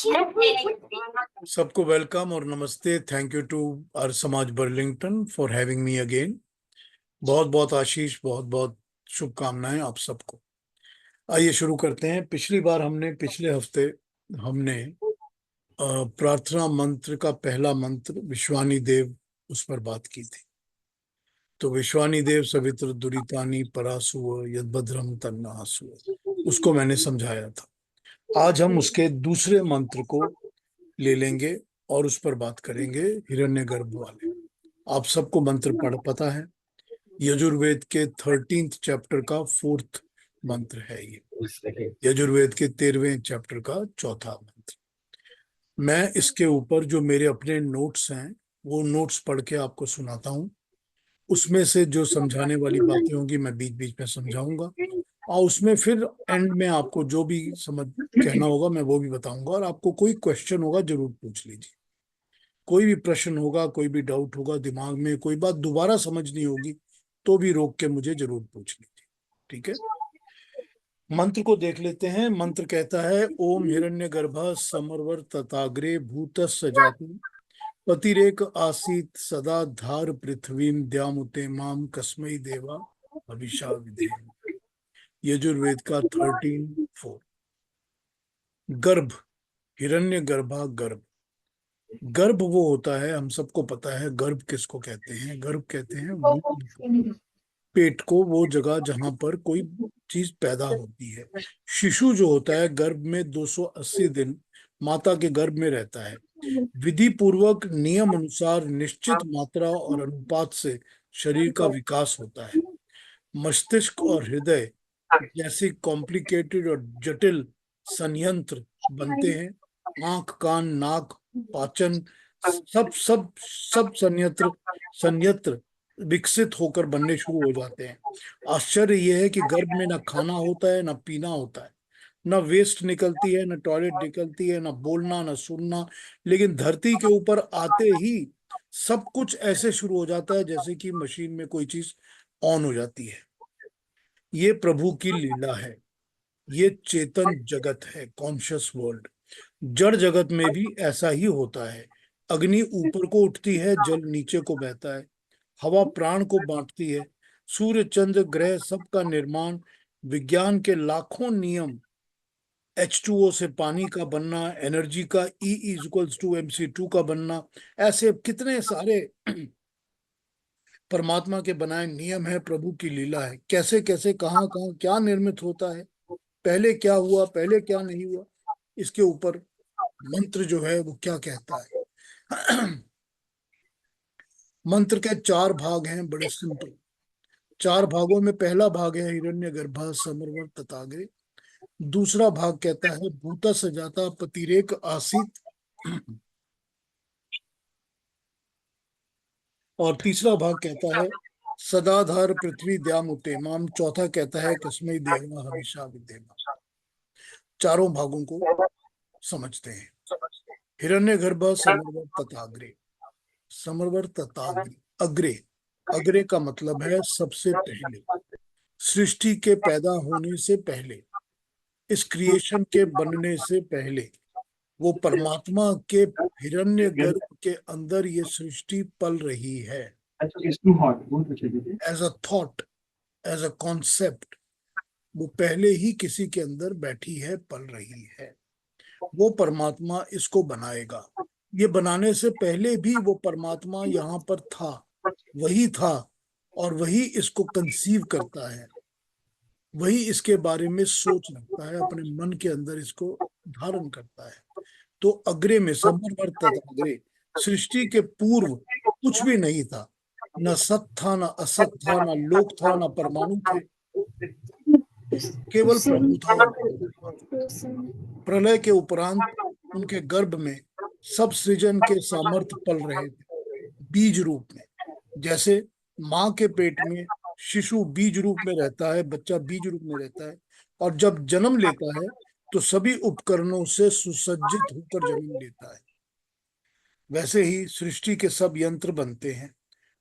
सबको वेलकम और नमस्ते। थैंक यू टू आर समाज Burlington for having me again. बहुत बहुत आशीष, बहुत बहुत शुभकामनाएं आप सबको। आइए शुरू करते हैं। पिछले हफ्ते हमने प्रार्थना मंत्र का पहला मंत्र विश्वानी देव, उस पर बात की थी। तो विश्वानी देव सवित्र दुरितानी परासुव यद्भद्रम तन्नासुव, उसको मैंने समझाया था। आज हम उसके दूसरे मंत्र को ले लेंगे और उस पर बात करेंगे, हिरण्यगर्भ वाले। आप सबको मंत्र पढ़ पता है, यजुर्वेद के 13th चैप्टर का 4th मंत्र है ये, यजुर्वेद के 13वें चैप्टर का चौथा मंत्र। मैं इसके ऊपर जो मेरे अपने नोट्स हैं वो नोट्स पढ़ के आपको सुनाता हूँ। उसमें से जो समझाने वाली बातें होंगी मैं बीच बीच में समझाऊंगा, और उसमें फिर एंड में आपको जो भी समझ कहना होगा मैं वो भी बताऊंगा। और आपको कोई क्वेश्चन होगा जरूर पूछ लीजिए। कोई भी प्रश्न होगा, कोई भी डाउट होगा, दिमाग में कोई बात दोबारा समझ नहीं होगी तो भी रोक के मुझे जरूर पूछ लीजिए, ठीक है। मंत्र को देख लेते हैं। मंत्र कहता है, ओम हिरण्यगर्भः समर्वर तथाग्रे भूतस्य जातु पतिरेक आसीत सदा धार पृथ्वीम द्यामुते माम कस्मै देवा हविषा विधेम। यजुर्वेद का 13:4। गर्भ, हिरण्य गर्भा गर्भ। गर्भ वो होता है, हम सबको पता है गर्भ किसको कहते हैं। गर्भ कहते हैं वूम्ब को, पेट को, वो जगह जहां पर कोई चीज पैदा होती है। शिशु जो होता है गर्भ में 280 दिन माता के गर्भ में रहता है। विधि पूर्वक नियम अनुसार निश्चित मात्रा और अनुपात से शरीर का विकास होता है। मस्तिष्क और हृदय जैसी कॉम्प्लिकेटेड और जटिल संयंत्र बनते हैं। आंख, कान, नाक, पाचन, सब सब सब संयंत्र संयंत्र विकसित होकर बनने शुरू हो जाते हैं। आश्चर्य यह है कि गर्भ में ना खाना होता है, ना पीना होता है, ना वेस्ट निकलती है, ना टॉयलेट निकलती है, ना बोलना, ना सुनना। लेकिन धरती के ऊपर आते ही सब कुछ ऐसे शुरू हो जाता है जैसे कि मशीन में कोई चीज ऑन हो जाती है। ये प्रभु की लीला है। ये चेतन जगत है, कॉन्शियस वर्ल्ड। जड़ जगत में भी ऐसा ही होता है। अग्नि ऊपर को उठती है, जल नीचे को बहता है, हवा प्राण को बांटती है, सूर्य चंद्र ग्रह सबका निर्माण, विज्ञान के लाखों नियम, H2O से पानी का बनना, एनर्जी का E=mc2 का बनना, ऐसे कितने सारे परमात्मा के बनाए नियम है, प्रभु की लीला है। कैसे कैसे कहाँ कहाँ क्या निर्मित होता है, पहले क्या हुआ, पहले क्या नहीं हुआ, इसके ऊपर मंत्र जो है वो क्या कहता है। मंत्र के 4 भाग हैं, बड़े सिंपल 4 भागों में पहला भाग है हिरण्यगर्भः समर्वर तथाग्रे। दूसरा भाग कहता है भूता सजाता पतिरेक आसीत। और तीसरा भाग कहता है सदाधार पृथ्वी द्यामुते माम। चौथा कहता है कस्मै देवा हविषा विधेमा। चारों भागों को समझते हैं। हिरण्यगर्भ समर्वर तथाग्रे। समर्वर तथाग्रे, अग्रे, अग्रे का मतलब है सबसे पहले, सृष्टि के पैदा होने से पहले, इस क्रिएशन के बनने से पहले वो परमात्मा के हिरण्य गर्भ के अंदर ये सृष्टि पल रही है। As a thought, as a concept, वो पहले ही किसी के अंदर बैठी है, पल रही है। वो परमात्मा इसको बनाएगा। ये बनाने से पहले भी वो परमात्मा यहाँ पर था, वही था, और वही इसको कंसीव करता है, वही इसके बारे में सोच रखता है, अपने मन के अंदर इसको धारण करता है। तो अग्रे में समर्वर्त अग्रे, सृष्टि के पूर्व कुछ भी नहीं था। न सत था, न असत था, न लोक था, न परमाणु थे, केवल प्रभु था और परमात्मा था। प्रलय के उपरांत उनके गर्भ में सब सृजन के सामर्थ्य पल रहे थे, बीज रूप में। जैसे माँ के पेट में शिशु बीज रूप में रहता है, बच्चा बीज रूप में रहता है, और जब जन्म लेता है तो सभी उपकरणों से सुसज्जित होकर जन्म लेता है। वैसे ही सृष्टि के सब यंत्र बनते हैं।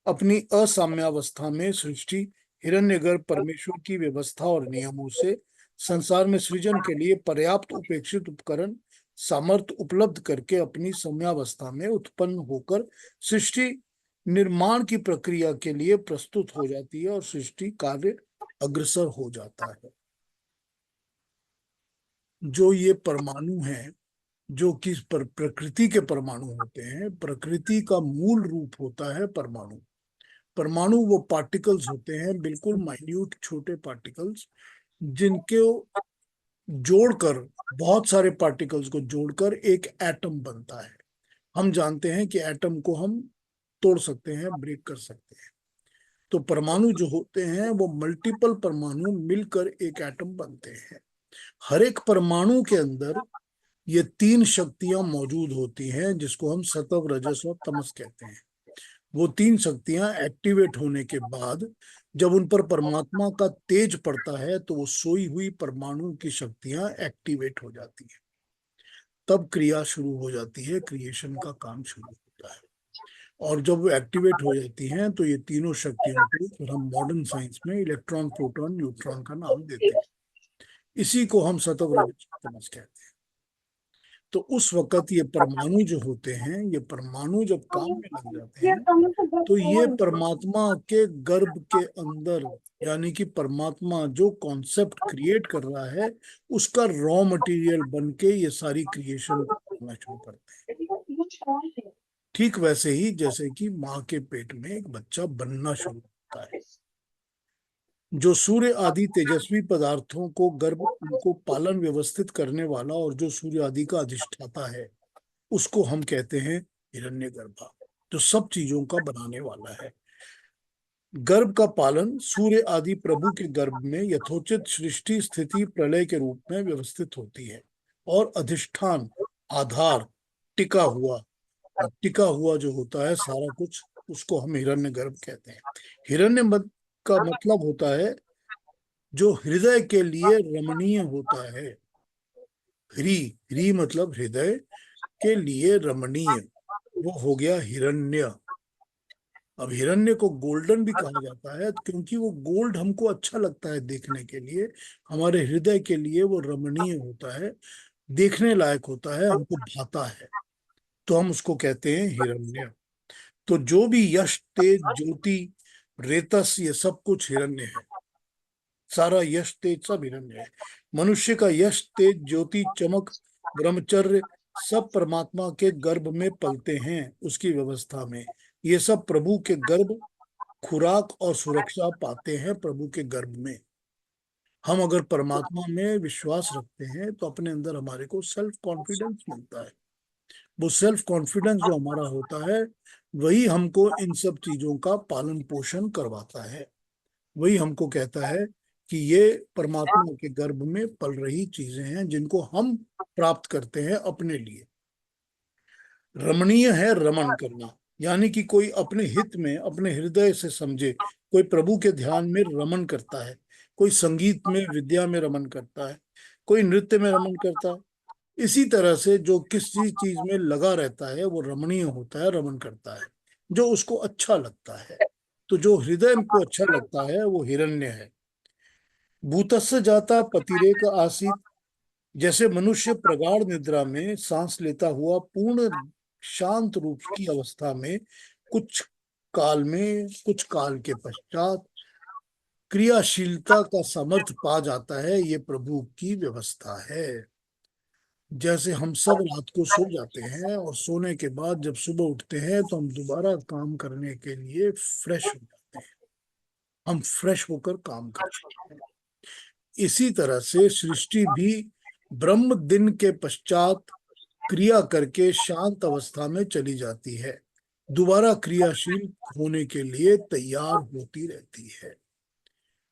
अपनी असाम्यावस्था में सृष्टि हिरण्यगर्भ परमेश्वर की व्यवस्था और नियमों से संसार में सृजन के लिए पर्याप्त उपेक्षित उपकरण सामर्थ्य उपलब्ध करके अपनी समयावस्था में उत्पन्न होकर सृष्टि निर्माण की प्रक्रिया के लिए प्रस्तुत हो जाती है और सृष्टि कार्य अग्रसर हो जाता है। जो ये परमाणु हैं, जो कि प्रकृति के परमाणु होते हैं, प्रकृति का मूल रूप होता है परमाणु। परमाणु वो पार्टिकल्स होते हैं, बिल्कुल माइन्यूट छोटे पार्टिकल्स, जिनके जोड़कर, बहुत सारे पार्टिकल्स को जोड़कर एक एटम बनता है। हम जानते हैं कि एटम को हम तोड़ सकते हैं, ब्रेक कर सकते हैं। तो परमाणु जो होते हैं वो मल्टीपल परमाणु मिलकर एक एटम बनते हैं। हर एक परमाणु के अंदर ये तीन शक्तियां मौजूद होती हैं, जिसको हम सत्व, रजस और तमस कहते हैं। वो तीन शक्तियां एक्टिवेट होने के बाद जब उन पर परमात्मा का तेज पड़ता है तो वो सोई हुई परमाणु की शक्तियां एक्टिवेट हो जाती हैं। तब क्रिया शुरू हो जाती है, क्रिएशन का काम शुरू होता है। और जब वो एक्टिवेट हो जाती हैं तो ये तीनों शक्तियों को फिर हम मॉडर्न साइंस में इलेक्ट्रॉन, प्रोटॉन, न्यूट्रॉन का नाम देते हैं। इसी को हम सत्व, रजस, तमस कहते हैं। तो उस वक्त ये परमाणु जो होते हैं, ये परमाणु जब काम में लग जाते हैं तो ये परमात्मा के गर्भ के अंदर, यानी कि परमात्मा जो कॉन्सेप्ट क्रिएट कर रहा है उसका रॉ मटेरियल बन के ये सारी क्रिएशन करना शुरू करते हैं। ठीक वैसे ही जैसे कि माँ के पेट में एक बच्चा बनना शुरू होता है। जो सूर्य आदि तेजस्वी पदार्थों को गर्भ, उनको पालन व्यवस्थित करने वाला और जो सूर्य आदि का अधिष्ठाता है, उसको हम कहते हैं हिरण्यगर्भा, जो सब चीजों का बनाने वाला है। गर्भ का पालन सूर्य आदि प्रभु के गर्भ में यथोचित सृष्टि, स्थिति, प्रलय के रूप में व्यवस्थित होती है। और अधिष्ठान, आधार, टिका हुआ, टिका हुआ जो होता है सारा कुछ, उसको हम हिरण्यगर्भ कहते हैं। का मतलब होता है जो हृदय के लिए रमणीय होता है। ह्री, ह्री मतलब हृदय के लिए रमणीय, वो हो गया हिरण्य। अब हिरण्य को गोल्डन भी कहा जाता है क्योंकि वो गोल्ड हमको अच्छा लगता है देखने के लिए, हमारे हृदय के लिए वो रमणीय होता है, देखने लायक होता है, हमको भाता है, तो हम उसको कहते हैं हिरण्य। तो जो भी यश, तेज, ज्योति, रेतस, ये सब कुछ हिरण्य है। सारा यश, तेज सब हिरण्य है। मनुष्य का यश, तेज, ज्योति, चमक, ब्रह्मचर्य सब परमात्मा के गर्भ में पलते हैं, उसकी व्यवस्था में। ये सब प्रभु के गर्भ, खुराक और सुरक्षा पाते हैं प्रभु के गर्भ में। हम अगर परमात्मा में विश्वास रखते हैं तो अपने अंदर हमारे को सेल्फ कॉन्फिडेंस मिलता है। वो सेल्फ कॉन्फिडेंस जो हमारा होता है वही हमको इन सब चीजों का पालन पोषण करवाता है। वही हमको कहता है कि ये परमात्मा के गर्भ में पल रही चीजें हैं जिनको हम प्राप्त करते हैं अपने लिए। रमणीय है रमन करना, यानी कि कोई अपने हित में, अपने हृदय से समझे, कोई प्रभु के ध्यान में रमन करता है, कोई संगीत में, विद्या में रमन करता है, कोई नृत्य में रमन करता है। इसी तरह से जो किसी चीज में लगा रहता है वो रमणीय होता है, रमन करता है, जो उसको अच्छा लगता है। तो जो हृदय को अच्छा लगता है वो हिरण्य है। भूतस्य जाता पतिरेक आसीत, जैसे मनुष्य प्रगाढ़ निद्रा में सांस लेता हुआ पूर्ण शांत रूप की अवस्था में कुछ काल के पश्चात क्रियाशीलता का सामर्थ्य पा जाता है, ये प्रभु की व्यवस्था है। जैसे हम सब रात को सो जाते हैं और सोने के बाद जब सुबह उठते हैं तो हम दोबारा काम करने के लिए फ्रेश हो जाते हैं, हम फ्रेश होकर काम करते हैं। इसी तरह से सृष्टि भी ब्रह्म दिन के पश्चात क्रिया करके शांत अवस्था में चली जाती है, दोबारा क्रियाशील होने के लिए तैयार होती रहती है।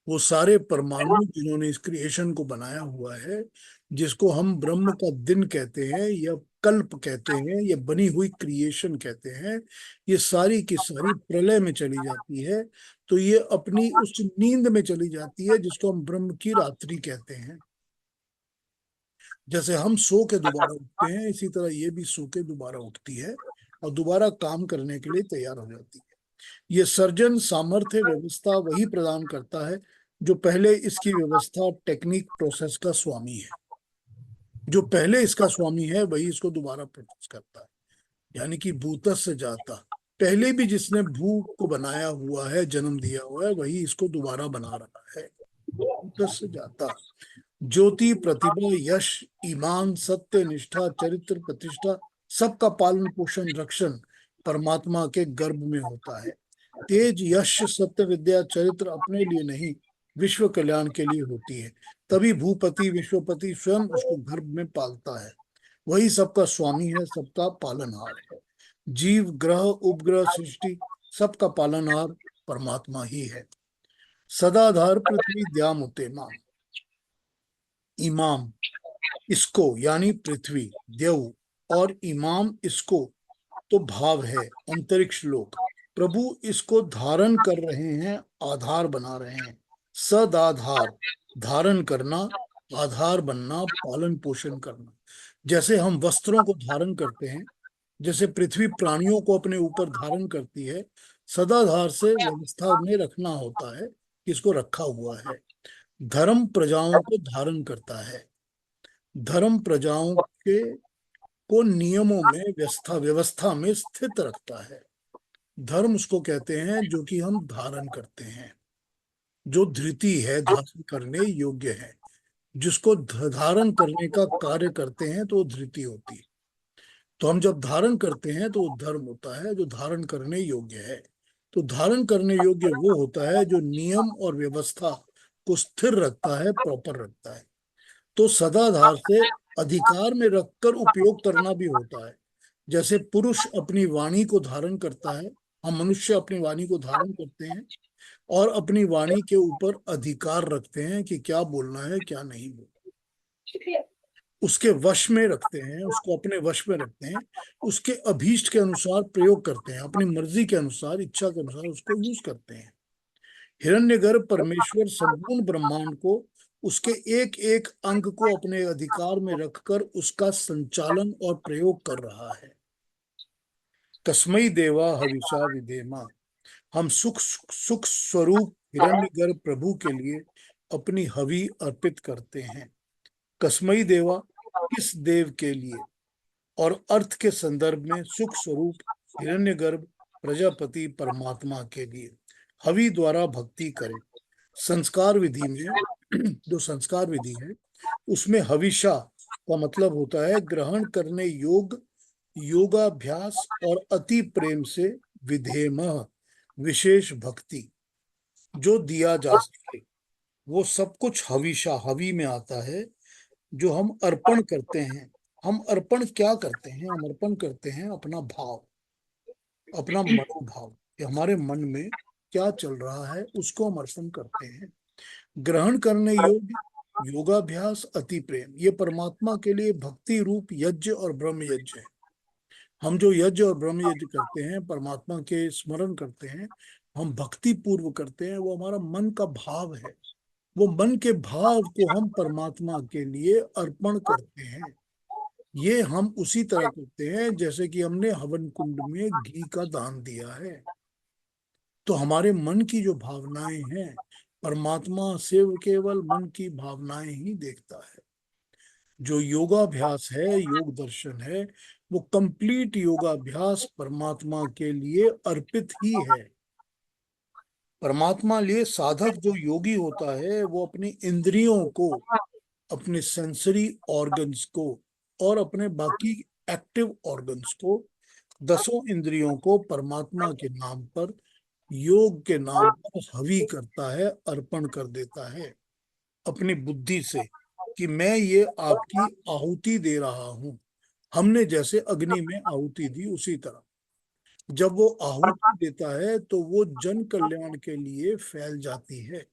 वो सारे परमाणु जिन्होंने इस क्रिएशन को बनाया हुआ है, जिसको हम ब्रह्म का दिन कहते हैं या कल्प कहते हैं या बनी हुई क्रिएशन कहते हैं, ये सारी की सारी प्रलय में चली जाती है। तो ये अपनी उस नींद में चली जाती है जिसको हम ब्रह्म की रात्रि कहते हैं। जैसे हम सो के दोबारा उठते हैं, इसी तरह ये भी सो के दोबारा उठती है और दोबारा काम करने के लिए तैयार हो जाती है। ये सर्जन, सामर्थ्य, व्यवस्था वही प्रदान करता है जो पहले इसकी व्यवस्था, टेक्निक, प्रोसेस का स्वामी है। जो पहले इसका स्वामी है वही इसको दोबारा प्रपोज करता है। यानी कि भूतस्य जाता, पहले भी जिसने भू को बनाया हुआ है, जन्म दिया हुआ है, वही इसको दोबारा बना रहा है। भूतस्य जाता, ज्योति प्रतिभा यश ईमान सत्य निष्ठा चरित्र प्रतिष्ठा, सबका पालन पोषण रक्षण परमात्मा के गर्भ में होता है। तेज यश सत्य विद्या चरित्र अपने लिए नहीं, विश्व कल्याण के लिए होती है। तभी भूपति विश्वपति स्वयं उसको गर्भ में पालता है। वही सबका स्वामी है, सबका पालनहार है। जीव ग्रह उपग्रह सृष्टि सबका पालनहार परमात्मा ही है। सदाधार पृथ्वी द्यामुते माम, इमाम इसको यानी पृथ्वी, देव और इमाम इसको तो भाव है अंतरिक्ष लोक। प्रभु इसको धारण कर रहे हैं, आधार बना रहे हैं। सदाधार, धारण करना, आधार बनना, पालन पोषण करना। जैसे हम वस्त्रों को धारण करते हैं, जैसे पृथ्वी प्राणियों को अपने ऊपर धारण करती है, सदाधार से व्यवस्था में रखना होता है, इसको रखा हुआ है। धर्म प्रजाओं को धारण करता है, धर्म प्रजाओं के को नियमों में व्यवस्था व्यवस्था में स्थित रखता है। धर्म उसको कहते हैं जो कि हम धारण करते हैं, जो धृति है, धारण करने योग्य है। जिसको धारण करने का कार्य करते हैं तो वो धृति होती है। तो हम जब धारण करते हैं तो वो धर्म होता है जो धारण करने योग्य है। तो धारण करने योग्य वो होता है जो नियम और व्यवस्था को स्थिर रखता है, प्रॉपर रखता है। तो सदाधार से अधिकार में रखकर उपयोग करना भी होता है। जैसे पुरुष अपनी वाणी को धारण करता है, हम मनुष्य अपनी वाणी को धारण करते हैं और अपनी वाणी के ऊपर अधिकार रखते हैं कि क्या बोलना है क्या नहीं बोलना, उसके वश में रखते हैं, उसको अपने वश में रखते हैं। उसके अभीष्ट के अनुसार प्रयोग करते हैं, अपनी मर्जी के अनुसार, इच्छा के अनुसार उसको यूज करते हैं। हिरण्यगर्भ परमेश्वर संपूर्ण ब्रह्मांड को, उसके एक एक अंग को अपने अधिकार में रखकर उसका संचालन और प्रयोग कर रहा है। तस्मै देवा हविषा विधेमा, हम सुख सुख स्वरूप हिरण्यगर्भ प्रभु के लिए अपनी हवि अर्पित करते हैं। कस्मई देवा, किस देव के लिए, और अर्थ के संदर्भ में सुख स्वरूप हिरण्यगर्भ प्रजापति परमात्मा के लिए हवि द्वारा भक्ति करें। संस्कार विधि में जो संस्कार विधि है उसमें हविषा का मतलब होता है ग्रहण करने योग, योगाभ्यास और अति प्रेम से विधेमः, विशेष भक्ति जो दिया जा सके, वो सब कुछ हविषा हवि में आता है। जो हम अर्पण करते हैं, हम अर्पण क्या करते हैं, हम अर्पण करते हैं अपना भाव, अपना मनोभाव कि हमारे मन में क्या चल रहा है उसको हम अर्पण करते हैं। ग्रहण करने योग्य, योगाभ्यास, अति प्रेम, ये परमात्मा के लिए भक्ति रूप यज्ञ और ब्रह्म यज्ञ है। हम जो यज्ञ और ब्रह्म यज्ञ करते हैं, परमात्मा के स्मरण करते हैं, हम भक्ति पूर्व करते हैं, वो हमारा मन का भाव है। वो मन के भाव को हम परमात्मा के लिए अर्पण करते हैं। ये हम उसी तरह करते हैं जैसे कि हमने हवन कुंड में घी का दान दिया है। तो हमारे मन की जो भावनाएं हैं, परमात्मा सिर्फ केवल मन की भावनाएं ही देखता है। जो योगाभ्यास है, योग दर्शन है, वो कंप्लीट योगाभ्यास परमात्मा के लिए अर्पित ही है। परमात्मा लिए साधक जो योगी होता है वो अपनी इंद्रियों को, अपने सेंसरी ऑर्गन्स को और अपने बाकी एक्टिव ऑर्गन्स को, दसों इंद्रियों को परमात्मा के नाम पर, योग के नाम पर हवि करता है, अर्पण कर देता है अपनी बुद्धि से कि मैं ये आपकी आहुति दे रहा हूं। हमने जैसे अग्नि में आहुति दी उसी तरह जब वो आहुति देता है तो वो जन कल्याण के लिए फैल जाती है।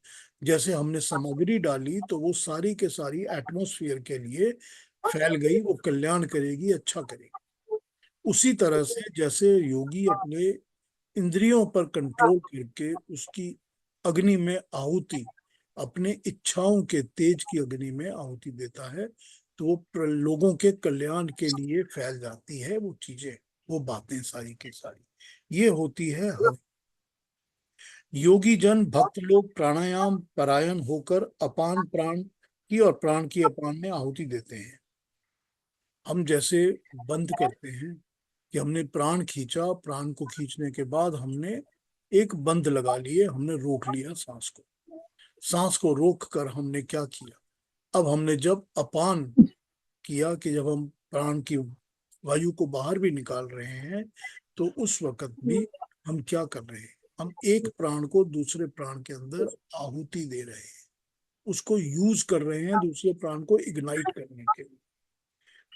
जैसे हमने सामग्री डाली तो वो सारी के सारी एटमॉस्फेयर के लिए फैल गई, वो कल्याण करेगी, अच्छा करेगी। उसी तरह से जैसे योगी अपने इंद्रियों पर कंट्रोल करके उसकी अग्नि में आहुति, अपने इच्छाओं के तेज की अग्नि में आहुति देता है, तो वो लोगों के कल्याण के लिए फैल जाती है वो चीजें, वो बातें सारी की सारी। ये होती है हव। योगी जन भक्त लोग प्राणायाम परायण होकर अपान प्राण की और प्राण की अपान में आहुति देते हैं। हम जैसे बंद करते हैं कि हमने प्राण खींचा, प्राण को खींचने के बाद हमने एक बंद लगा लिए, हमने रोक लिया सांस को। सांस को रोक कर हमने क्या किया, अब हमने जब अपान किया कि जब हम प्राण की वायु को बाहर भी निकाल रहे हैं, तो उस वक्त भी हम क्या कर रहे हैं, हम एक प्राण को दूसरे प्राण के अंदर आहुति दे रहे हैं, उसको यूज कर रहे हैं दूसरे प्राण को इग्नाइट करने के लिए।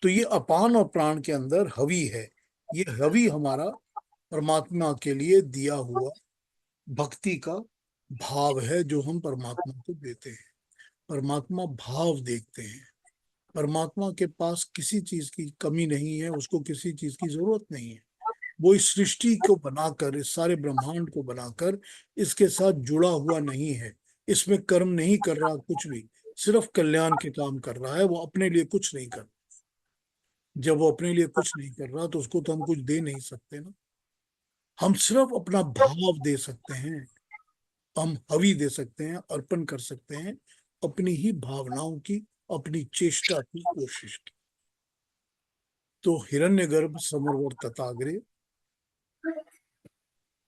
तो ये अपान और प्राण के अंदर हवि है। ये हवि हमारा परमात्मा के लिए दिया हुआ भक्ति का भाव है, जो हम परमात्मा को देते हैं। परमात्मा भाव देखते हैं। परमात्मा के पास किसी चीज की कमी नहीं है, उसको किसी चीज की जरूरत नहीं है। वो इस सृष्टि को बनाकर, इस सारे ब्रह्मांड को बनाकर इसके साथ जुड़ा हुआ नहीं है, इसमें कर्म नहीं कर रहा कुछ भी, सिर्फ कल्याण के काम कर रहा है, वो अपने लिए कुछ नहीं कर। जब वो अपने लिए कुछ नहीं कर रहा तो उसको तो हम कुछ दे नहीं सकते ना। हम सिर्फ अपना भाव दे सकते हैं, हम हवि दे सकते हैं, अर्पण कर सकते हैं अपनी ही भावनाओं की, अपनी चेष्टा की, कोशिश की। तो हिरण्यगर्भ समरवर तथाग्रे,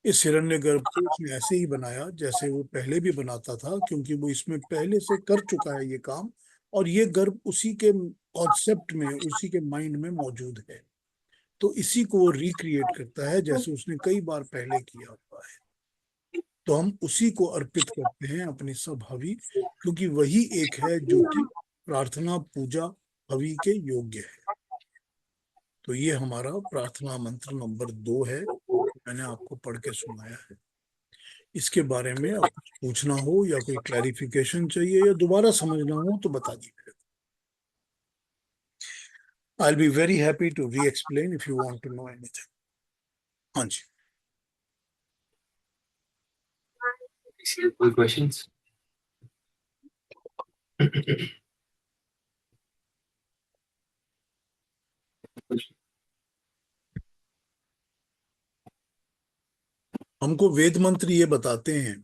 इस हिरण्यगर्भ को उसने ऐसे ही बनाया जैसे वो पहले भी बनाता था, क्योंकि वो इसमें पहले से कर चुका है ये काम, और ये गर्भ उसी के कॉन्सेप्ट में, उसी के माइंड में मौजूद है। तो इसी को वो रिक्रिएट करता है जैसे उसने कई बार पहले किया हुआ है। तो हम उसी को अर्पित करते हैं अपनी सब हवि, क्योंकि वही एक है जो कि प्रार्थना, पूजा, हवि के योग्य है। तो ये हमारा प्रार्थना मंत्र नंबर 2 है, मैंने आपको पढ़ के सुनाया है। इसके बारे में अब कुछ पूछना हो या कोई क्लैरिफिकेशन चाहिए या दोबारा समझना हो तो बता दीजिए। I be very happy to reexplain if you want to know anything. हाँ जी। कोई क्वेश्चंस? हमको वेद मंत्र ये बताते हैं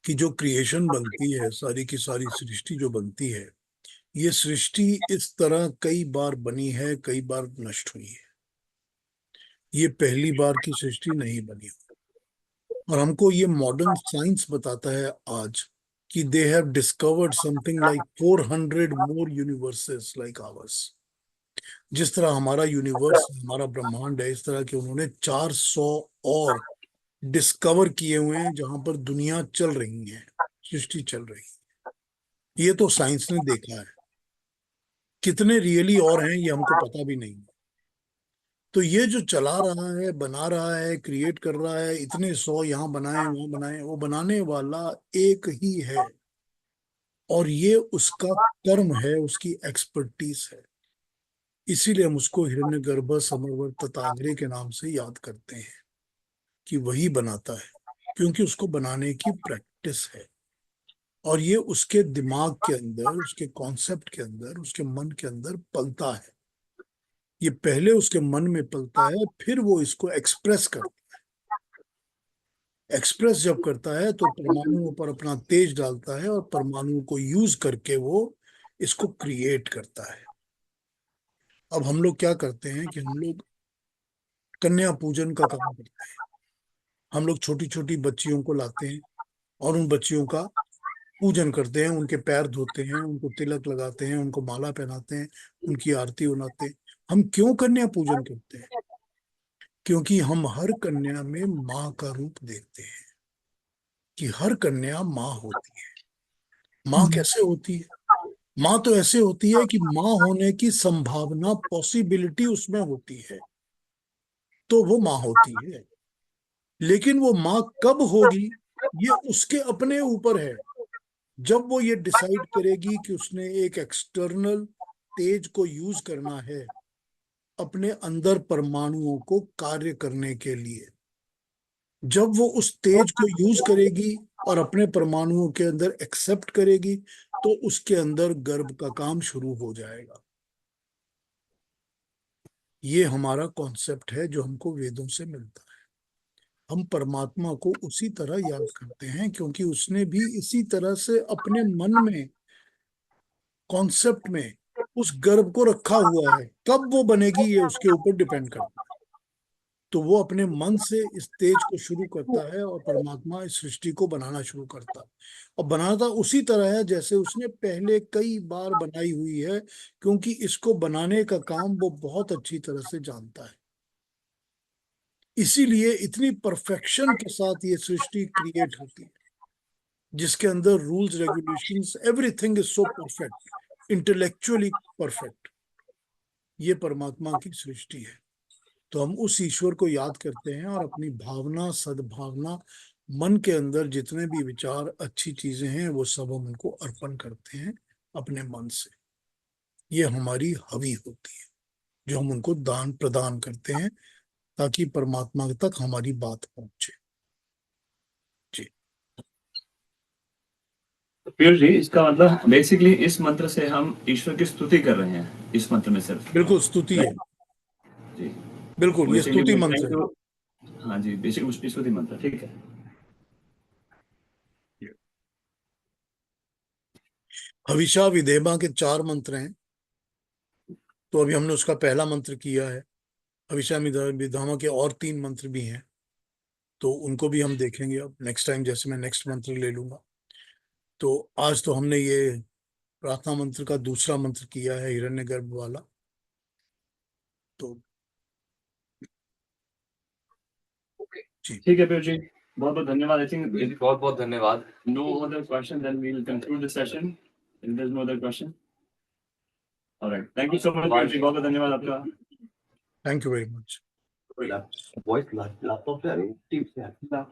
कि जो क्रिएशन बनती है, सारी की सारी सृष्टि जो बनती है, ये सृष्टि इस तरह कई बार बनी है, कई बार नष्ट हुई है। ये पहली बार की सृष्टि नहीं बनी। और हमको ये मॉडर्न साइंस बताता है आज कि they have discovered something like 400 more universes like ours. जिस तरह हमारा यूनिवर्स, हमारा ब्रह्मांड है, इस तरह के उन्होंने 400 और डिस्कवर किए हुए हैं जहां पर दुनिया चल रही है, सृष्टि चल रही है। ये तो साइंस ने देखा है। कितने रियली और हैं ये हमको पता भी नहीं। तो ये जो चला रहा है, बना रहा है, क्रिएट कर रहा है, इतने 100 यहाँ बनाए वहां बनाए, वो बनाने वाला एक ही है। और ये उसका कर्म है, उसकी एक्सपर्टीज है। इसीलिए हम उसको हिरण्यगर्भ समरवर तथाग्रे के नाम से याद करते हैं कि वही बनाता है, क्योंकि उसको बनाने की प्रैक्टिस है। और ये उसके दिमाग के अंदर, उसके कॉन्सेप्ट के अंदर, उसके मन के अंदर पलता है। ये पहले उसके मन में पलता है, फिर वो इसको एक्सप्रेस करता है। एक्सप्रेस जब करता है तो परमाणुओं पर अपना तेज डालता है और परमाणु को यूज करके वो इसको क्रिएट करता है। अब हम लोग क्या करते हैं कि हम लोग कन्या पूजन का काम करते हैं। हम लोग छोटी छोटी बच्चियों को लाते हैं और उन बच्चियों का पूजन करते हैं, उनके पैर धोते हैं, उनको तिलक लगाते हैं, उनको माला पहनाते हैं, उनकी आरती उनाते हैं। हम क्यों कन्या पूजन करते हैं? क्योंकि हम हर कन्या में माँ का रूप देखते हैं, कि हर कन्या माँ होती है। माँ कैसे होती है? माँ तो ऐसे होती है कि माँ होने की संभावना, पॉसिबिलिटी उसमें होती है, तो वो माँ होती है। लेकिन वो माँ कब होगी, ये उसके अपने ऊपर है। जब वो ये डिसाइड करेगी कि उसने एक एक्सटर्नल तेज को यूज करना है अपने अंदर परमाणुओं को कार्य करने के लिए, जब वो उस तेज को यूज करेगी और अपने परमाणुओं के अंदर एक्सेप्ट करेगी, तो उसके अंदर गर्भ का काम शुरू हो जाएगा। ये हमारा कॉन्सेप्ट है जो हमको वेदों से मिलता है। हम परमात्मा को उसी तरह याद करते हैं, क्योंकि उसने भी इसी तरह से अपने मन में, कॉन्सेप्ट में उस गर्भ को रखा हुआ है, कब वो बनेगी ये उसके ऊपर डिपेंड करता है। तो वो अपने मन से इस तेज को शुरू करता है और परमात्मा इस सृष्टि को बनाना शुरू करता है। और बनाता उसी तरह है जैसे उसने पहले कई बार बनाई हुई है, क्योंकि इसको बनाने का काम वो बहुत अच्छी तरह से जानता है। इसीलिए इतनी परफेक्शन के साथ ये सृष्टि क्रिएट होती है, जिसके अंदर rules, regulations, everything is so perfect, intellectually perfect. ये परमात्मा की सृष्टि है। तो हम उस ईश्वर को याद करते हैं और अपनी भावना, सद्भावना, मन के अंदर जितने भी विचार, अच्छी चीजें हैं, वो सब हम उनको अर्पण करते हैं अपने मन से। ये हमारी हवि होती है जो हम उनको दान प्रदान करते हैं, ताकि परमात्मा तक हमारी बात पहुंचे। जी पीयूष जी, इसका मतलब बेसिकली इस मंत्र से हम ईश्वर की स्तुति कर रहे हैं, इस मंत्र में सिर्फ। बिल्कुल स्तुति है, जी, बिल्कुल ये बेसिकली स्तुति मंत्र है। हाँ जी, बेसिकली स्तुति मंत्र, ठीक है। हविषा विधेमा के 4 मंत्र हैं, तो अभी हमने उसका पहला मंत्र किया है। हविषा विधामा के और 3 मंत्र भी हैं, तो उनको भी हम देखेंगे अब नेक्स्ट टाइम, जैसे मैं नेक्स्ट मंत्र ले लूंगा। तो आज तो हमने ये प्रार्थना मंत्र का दूसरा मंत्र किया है, हिरण्यगर्भ वाला। तो जी ठीक है पीयूष जी, बहुत बहुत धन्यवाद। आई थिंक बहुत बहुत धन्यवाद। no other question, then we'll conclude the session. If there's no other question. All right. Thank you so much, Piyush ji, बहुत बहुत धन्यवाद आपका। Thank you very much. Voice laptop से आ रही है, टीम से आ रही है।